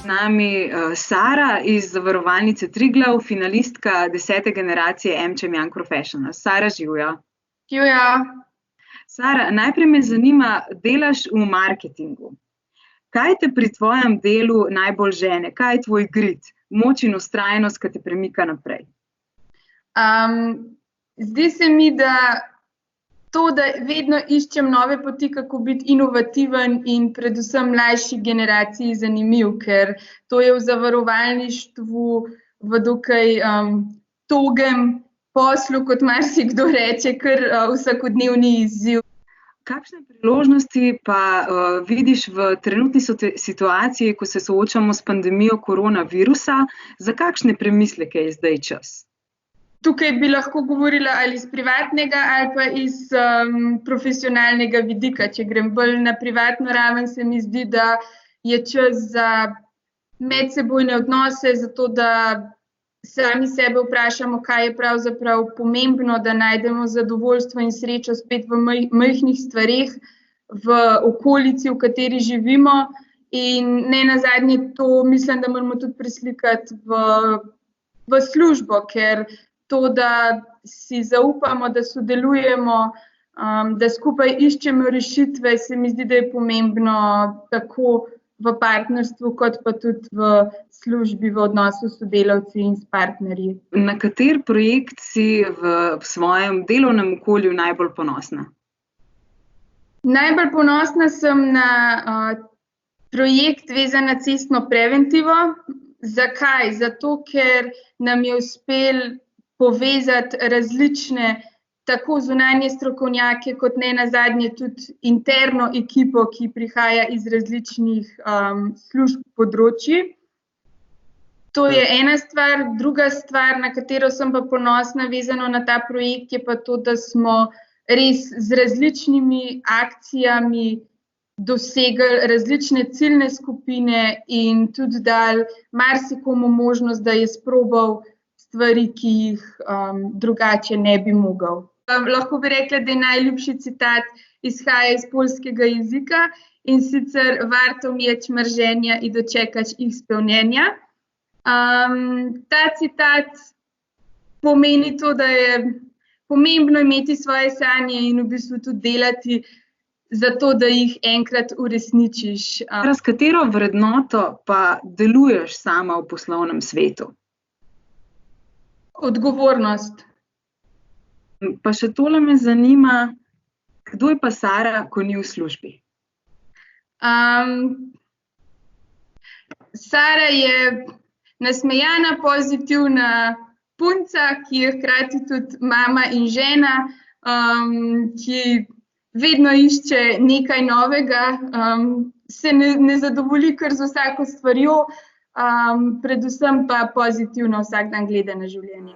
Z nami Sara iz Zavarovalnice Triglav, finalistka 10. generacije MČEM Young Professionals. Sara, živjo. Živjo. Sara, najprej me zanima, delaš v marketingu. Kaj te pri tvojem delu najbolj žene? Kaj je tvoj grit, moč in vztrajnost, ki te premika naprej? Zdi se mi, da vedno iščem nove poti, kako biti inovativen in predvsem mlajši generaciji zanimiv, ker to je v zavarovalništvu v dokaj togem poslu, kot marsikdo reče, kar vsakodnevni izziv. Kakšne priložnosti pa vidiš v trenutni situaciji, ko se soočamo s pandemijo koronavirusa? Za kakšne premisleke je zdaj čas? Tukaj bi lahko govorila ali iz privatnega ali pa iz profesionalnega vidika. Če grem bolj na privatno raven, se mi zdi, da je čas za medsebojne odnose, zato da sami sebe vprašamo, kaj je pravzaprav pomembno, da najdemo zadovoljstvo in srečo spet v majhnih stvareh, v okolici, v kateri živimo. In ne nazadnje to mislim, da moramo tudi preslikati v službo, ker to, da si zaupamo, da sodelujemo, da skupaj iščemo rešitve, se mi zdi, da je pomembno tako v partnerstvu, kot pa tudi v službi, v odnosu s sodelavci in s partnerji. Na kater projekt si v svojem delovnem okolju najbolj ponosna? Najbolj ponosna sem na projekt vezan na cestno preventivo. Zakaj? Zato, ker nam je uspelo povezati različne, tako zunanje strokovnjake, kot ne nazadnje tudi interno ekipo, ki prihaja iz različnih služb področij. To je ena stvar. Druga stvar, na katero sem pa ponosna, vezano na ta projekt, je pa to, da smo res z različnimi akcijami dosegli različne ciljne skupine in tudi dali marsikomu možnost, da je sprobal stvari, ki jih drugače ne bi mogel. Lahko bi rekla, da je najljubši citat izhaja iz poljskega jezika in sicer varto mieć marzenia i dočekać ich spełnienia. Ta citat pomeni to, da je pomembno imeti svoje sanje in v bistvu tudi delati zato, da jih enkrat uresničiš. S katero vrednoto pa deluješ sama v poslovnem svetu? Odgovornost. Pa še tole me zanima, kdo je pa Sara, ko ni v službi? Sara je nasmejana, pozitivna punca, ki je hkrati tudi mama in žena, ki vedno išče nekaj novega, se ne zadovolji kar z vsako stvarjo, predvsem pa pozitivno vsak dan gleda na življenje.